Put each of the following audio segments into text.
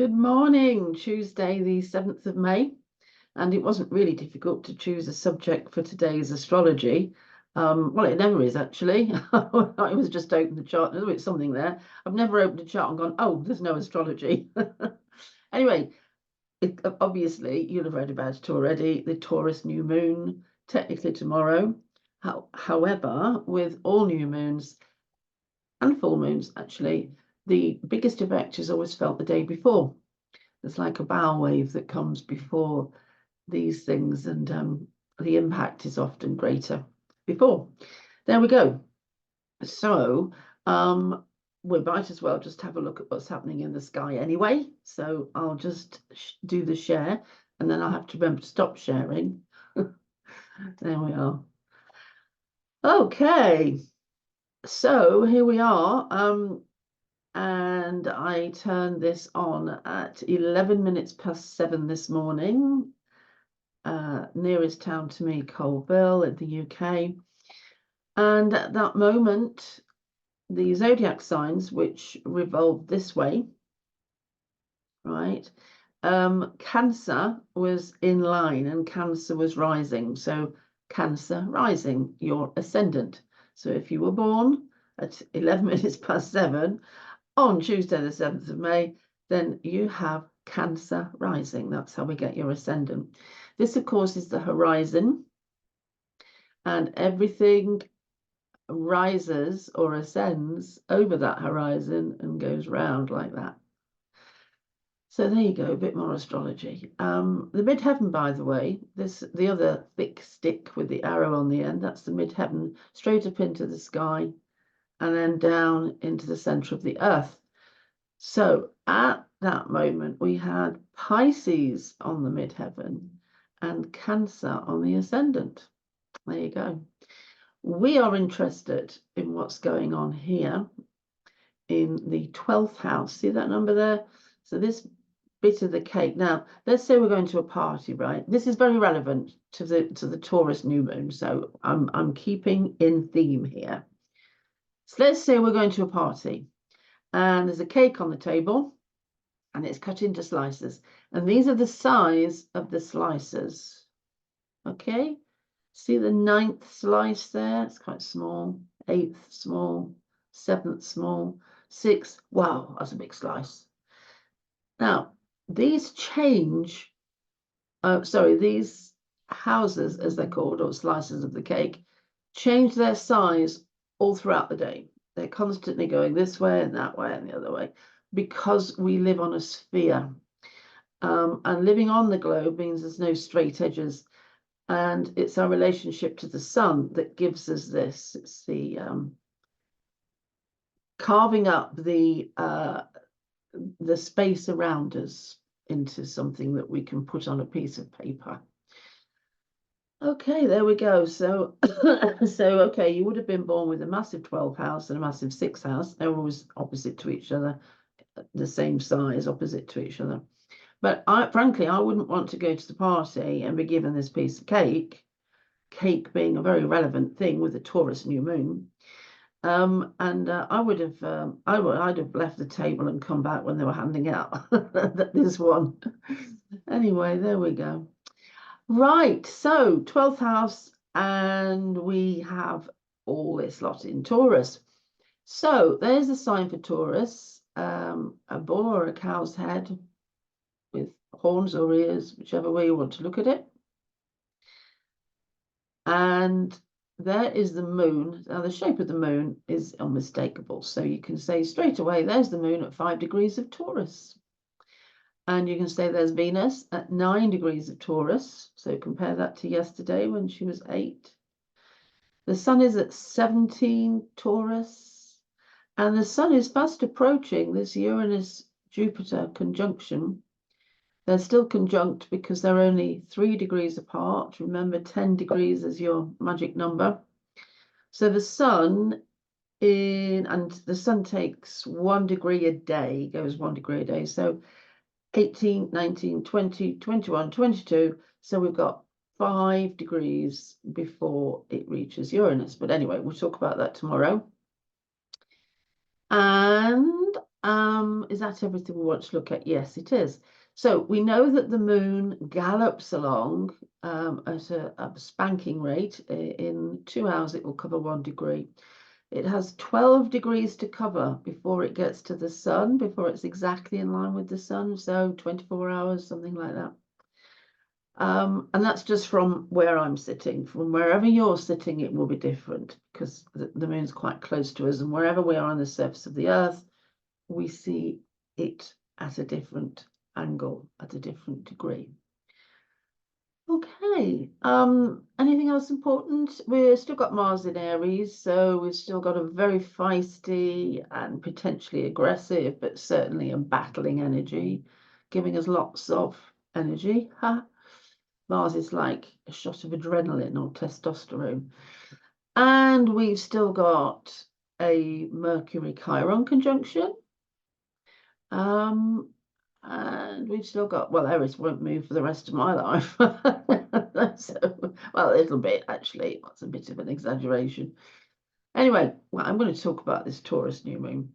Good morning, Tuesday, the 7th of May. And it wasn't really difficult to choose a subject for today's astrology. Well, it never is actually. I was just opening the chart. There's something there. I've never opened a chart and gone, oh, there's no astrology. Anyway, obviously, you'll have read about it already. The Taurus new moon, technically tomorrow. However, with all new moons and full moons, actually, the biggest effect is always felt the day before. There's like a bow wave that comes before these things, and the impact is often greater before. There we go. So we might as well just have a look at what's happening in the sky anyway. So I'll just do the share, and then I'll have to remember to stop sharing. There we are. Okay, so here we are. And I turned this on at 11 minutes past 7 this morning. Nearest town to me, Colville in the UK. And at that moment, the zodiac signs, which revolved this way, right? Cancer was in line and Cancer was rising. So Cancer rising, your ascendant. So if you were born at 11 minutes past 7 on Tuesday, the 7th of May, then you have Cancer rising. That's how we get your ascendant. This, of course, is the horizon, and everything rises or ascends over that horizon and goes round like that. So there you go, a bit more astrology. The midheaven, by the way, the other thick stick with the arrow on the end, that's the midheaven, straight up into the sky and then down into the center of the earth. So at that moment, we had Pisces on the midheaven and Cancer on the ascendant. There you go. We are interested in what's going on here in the 12th house. See that number there? So this bit of the cake. Now, let's say we're going to a party, right? This is very relevant to the Taurus new moon. So I'm keeping in theme here. So let's say we're going to a party and there's a cake on the table and it's cut into slices. And these are the size of the slices. Okay? See the 9th slice there? It's quite small. 8th small. 7th small. 6th. Wow, that's a big slice. Now, these change. These houses, as they're called, or slices of the cake, change their size all throughout the day. They're constantly going this way and that way and the other way because we live on a sphere. And living on the globe means there's no straight edges. And it's our relationship to the sun that gives us this. It's the carving up the space around us into something that we can put on a piece of paper. Okay, there we go. So, okay, you would have been born with a massive 12th house and a massive 6th house. They're always opposite to each other, the same size, opposite to each other. But frankly, I wouldn't want to go to the party and be given this piece of cake being a very relevant thing with the Taurus new moon. I'd have left the table and come back when they were handing out this one. Anyway, there we go. Right, so 12th house, and we have all this lot in Taurus. So there's a sign for Taurus, a bull or a cow's head with horns or ears, whichever way you want to look at it. And there is the moon. Now, the shape of the moon is unmistakable. So you can say straight away, there's the moon at 5 degrees of Taurus. And you can say there's Venus at 9 degrees of Taurus. So compare that to yesterday when she was 8. The sun is at 17 Taurus. And the sun is fast approaching this Uranus-Jupiter conjunction. They're still conjunct because they're only 3 degrees apart. Remember, 10 degrees is your magic number. So the sun takes 1 degree a day, goes 1 degree a day. So 18, 19, 20, 21, 22. So we've got 5 degrees before it reaches Uranus. But anyway, we'll talk about that tomorrow. And Is that everything we want to look at? Yes, it is. So we know that the moon gallops along at a spanking rate. In 2 hours, it will cover 1 degree. It has 12 degrees to cover before it gets to the sun, before it's exactly in line with the sun. So 24 hours, something like that. And that's just from where I'm sitting. From wherever you're sitting, it will be different because the moon's quite close to us. And wherever we are on the surface of the earth, we see it at a different angle, at a different degree. Okay, anything else important? We've still got Mars in Aries, so we've still got a very feisty and potentially aggressive, but certainly a battling energy, giving us lots of energy. Mars is like a shot of adrenaline or testosterone. And we've still got a Mercury Chiron conjunction. And we've still got, well, Aries won't move for the rest of my life. So, well, a little bit, actually. That's a bit of an exaggeration. Anyway, well, I'm going to talk about this Taurus new moon.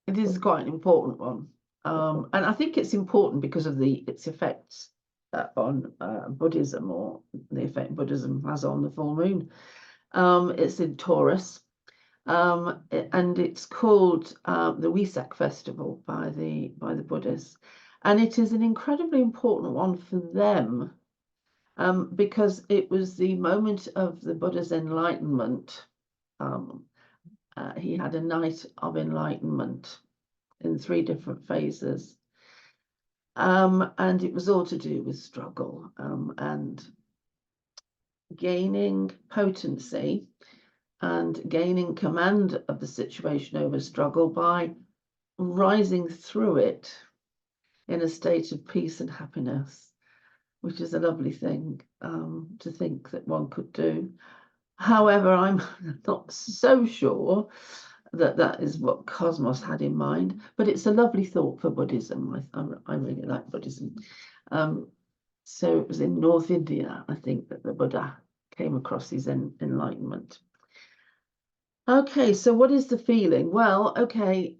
It is quite an important one. And I think it's important because of its effects on Buddhism, or the effect Buddhism has on the full moon. It's in Taurus. And it's called the Wesak Festival by the Buddhists, and it is an incredibly important one for them because it was the moment of the Buddha's enlightenment. He had a night of enlightenment in 3 different phases, and it was all to do with struggle and gaining potency and gaining command of the situation over struggle by rising through it in a state of peace and happiness, which is a lovely thing to think that one could do. However, I'm not so sure that that is what Cosmos had in mind, but it's a lovely thought for Buddhism. I really like Buddhism. So it was in North India, I think, that the Buddha came across his enlightenment. Okay, so what is the feeling? Well, okay,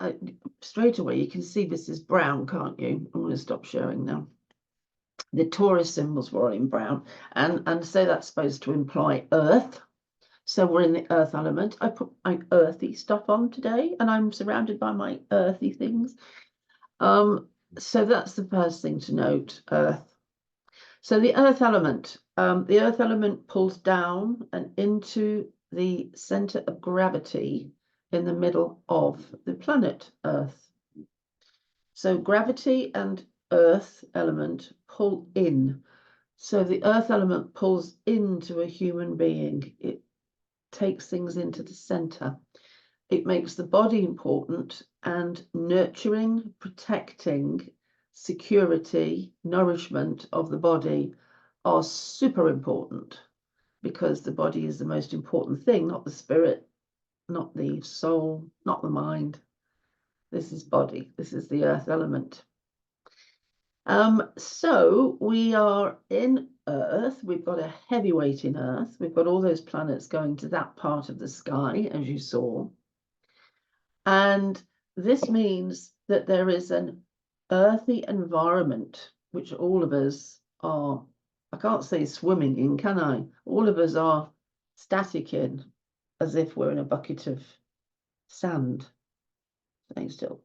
straight away you can see this is brown, can't you? I'm going to stop sharing now. The Taurus symbols were in brown, and so that's supposed to imply earth. So we're in the earth element. I put my earthy stuff on today, and I'm surrounded by my earthy things. So that's the first thing to note, earth. So the earth element pulls down and into the center of gravity in the middle of the planet Earth. So gravity and earth element pull in. So the earth element pulls into a human being. It takes things into the center. It makes the body important, and nurturing, protecting, security, nourishment of the body are super important, because the body is the most important thing, not the spirit, not the soul, not the mind. This is body. This is the earth element. So we are in Earth. We've got a heavyweight in Earth. We've got all those planets going to that part of the sky, as you saw. And this means that there is an earthy environment, which all of us are, I can't say swimming in, can I? All of us are static in, as if we're in a bucket of sand, staying still.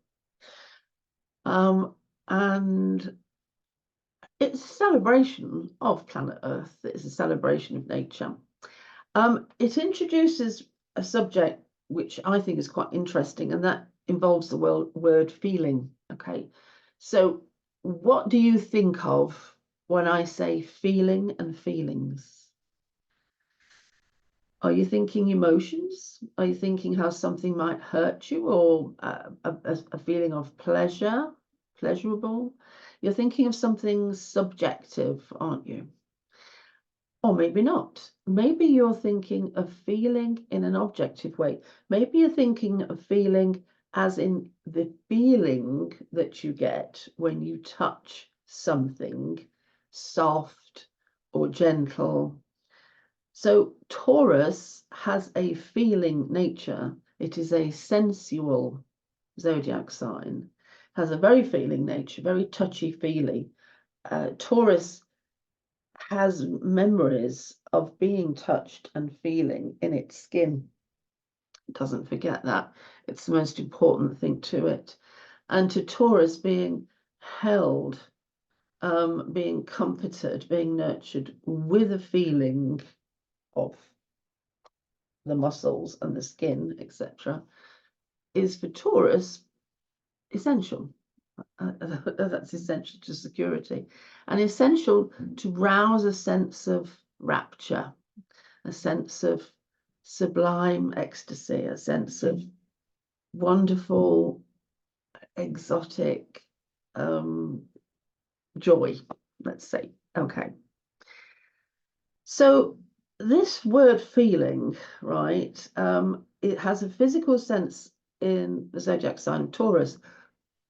And it's a celebration of planet Earth. It's a celebration of nature. It introduces a subject which I think is quite interesting, and that involves the word feeling. Okay, so what do you think of when I say feeling and feelings? Are you thinking emotions? Are you thinking how something might hurt you, or a feeling of pleasure, pleasurable? You're thinking of something subjective, aren't you? Or maybe not. Maybe you're thinking of feeling in an objective way. Maybe you're thinking of feeling as in the feeling that you get when you touch something soft or gentle. So Taurus has a feeling nature. It is a sensual zodiac sign, has a very feeling nature, very touchy-feely. Taurus has memories of being touched and feeling in its skin. It doesn't forget that. It's the most important thing to it. And to Taurus, being held, being comforted, being nurtured with a feeling of the muscles and the skin, etc., is for Taurus essential. That's essential to security and essential to rouse a sense of rapture, a sense of sublime ecstasy, a sense of wonderful, exotic joy, let's say. Okay. So this word feeling, right, it has a physical sense in the zodiac sign of Taurus.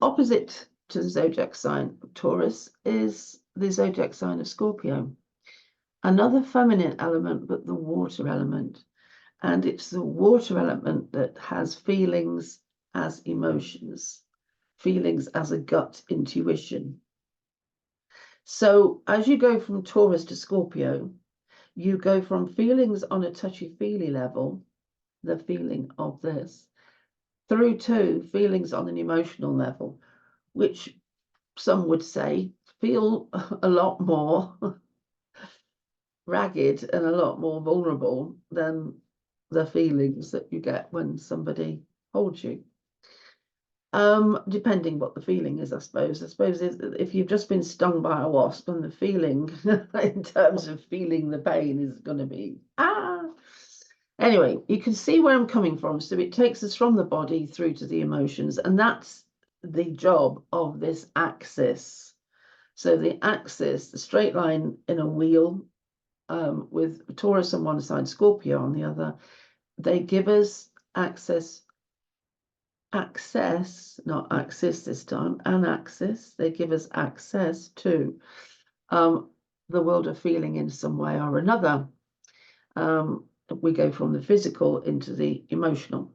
Opposite to the zodiac sign of Taurus is the zodiac sign of Scorpio. Another feminine element, but the water element. And it's the water element that has feelings as emotions, feelings as a gut intuition. So as you go from Taurus to Scorpio, you go from feelings on a touchy-feely level, the feeling of this, through to feelings on an emotional level, which some would say feel a lot more ragged and a lot more vulnerable than the feelings that you get when somebody holds you. Depending what the feeling is, I suppose. I suppose if you've just been stung by a wasp, and the feeling in terms of feeling the pain is going to be Anyway, you can see where I'm coming from. So it takes us from the body through to the emotions, and that's the job of this axis. So the axis, the straight line in a wheel, with Taurus on one side, Scorpio on the other, they give us access, not axis this time, an axis. They give us access to the world of feeling in some way or another. We go from the physical into the emotional.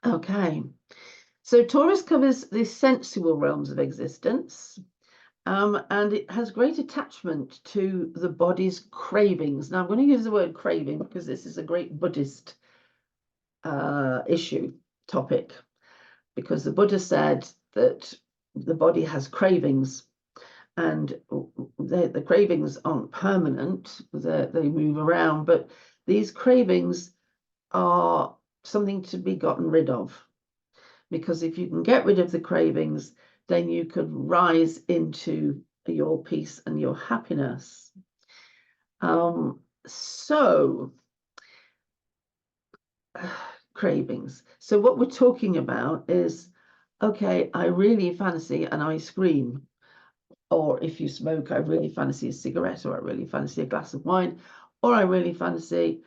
Okay, so Taurus covers the sensual realms of existence, and it has great attachment to the body's cravings. Now, I'm going to use the word craving because this is a great Buddhist topic, because the Buddha said that the body has cravings, and the cravings aren't permanent, they move around, but these cravings are something to be gotten rid of, because if you can get rid of the cravings, then you could rise into your peace and your happiness. Cravings. So what we're talking about is, okay, I really fancy an ice cream, or if you smoke, I really fancy a cigarette, or I really fancy a glass of wine, or I really fancy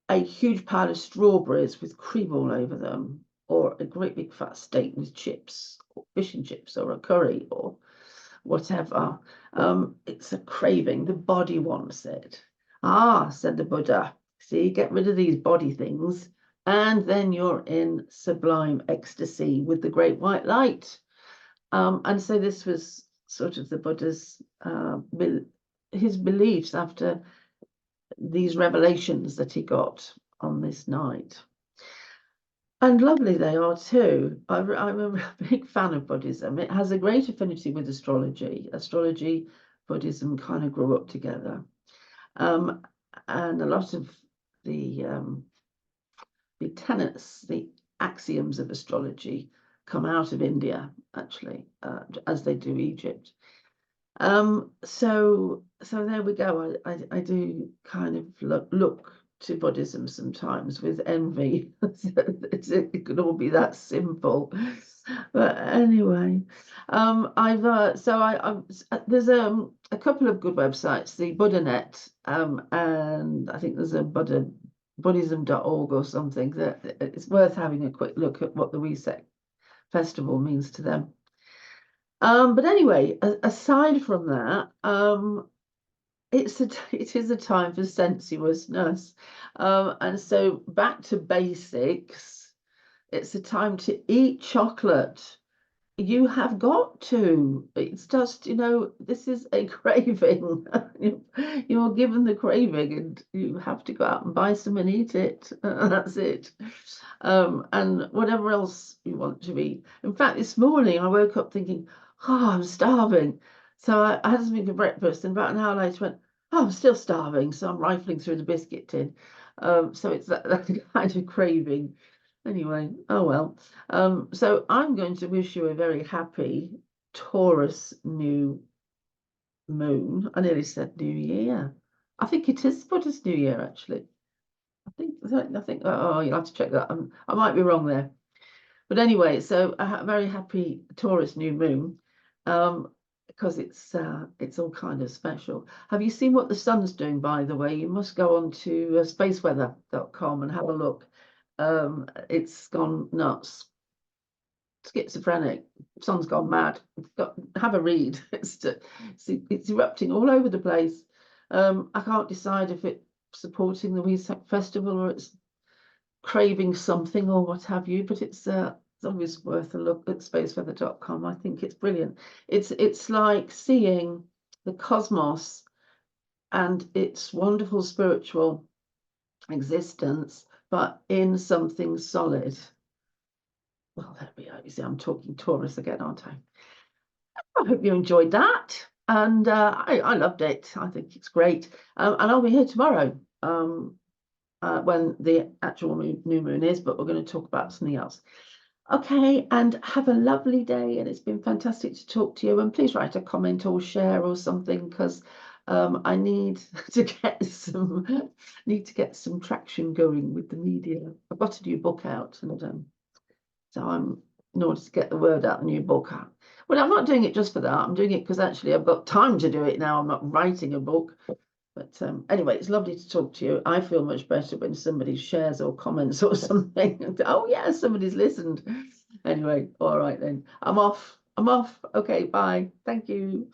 a huge pile of strawberries with cream all over them, or a great big fat steak with chips, or fish and chips, or a curry, or whatever. It's a craving. The body wants it. Said the Buddha, see, get rid of these body things, and then you're in sublime ecstasy with the great white light. And so this was sort of the Buddha's his beliefs after these revelations that he got on this night. And lovely they are too. I'm a big fan of Buddhism. It has a great affinity with astrology. Astrology, Buddhism kind of grew up together. And a lot of the tenets, the axioms of astrology come out of India, actually, as they do Egypt. So there we go. I do kind of look to Buddhism sometimes with envy. It could all be that simple. But anyway, there's a couple of good websites, the BuddhaNet, and I think there's a Buddhism.org or something, that it's worth having a quick look at what the Wesak festival means to them. But anyway, aside from that, it is a time for sensuousness, and so back to basics. It's a time to eat chocolate. You have got to. It's just, this is a craving. You're given the craving and you have to go out and buy some and eat it. That's it. And whatever else you want to eat. In fact, this morning I woke up thinking, oh, I'm starving. So I had something for breakfast, and about an hour later went, oh, I'm still starving. So I'm rifling through the biscuit tin. So it's that kind of craving. Anyway, oh well. So I'm going to wish you a very happy Taurus new moon. I nearly said New Year. I think it is Buddhist New Year, actually. I think. Oh, you'll have to check that. I might be wrong there. But anyway, so a very happy Taurus new moon, because it's all kind of special. Have you seen what the sun's doing, by the way? You must go on to spaceweather.com and have a look. It's gone nuts. Schizophrenic. Sun's gone mad. Have a read. It's erupting all over the place. I can't decide if it's supporting the Wesak festival or it's craving something or what have you, but it's always worth a look at spaceweather.com. I think it's brilliant. It's like seeing the cosmos and its wonderful spiritual existence, but in something solid. Well, there we are. You see, I'm talking Taurus again, aren't I? I hope you enjoyed that. And I loved it. I think it's great. And I'll be here tomorrow when the actual new moon is, but we're going to talk about something else. Okay, and have a lovely day. And it's been fantastic to talk to you. And please write a comment or share or something, because I need to get some traction going with the media. I've got a new book out, and so in order to get the word out, the new book out. Well, I'm not doing it just for that. I'm doing it because actually I've got time to do it now. I'm not writing a book. But anyway, it's lovely to talk to you. I feel much better when somebody shares or comments or something. Oh, yeah, somebody's listened. Anyway, all right then. I'm off. Okay, bye. Thank you.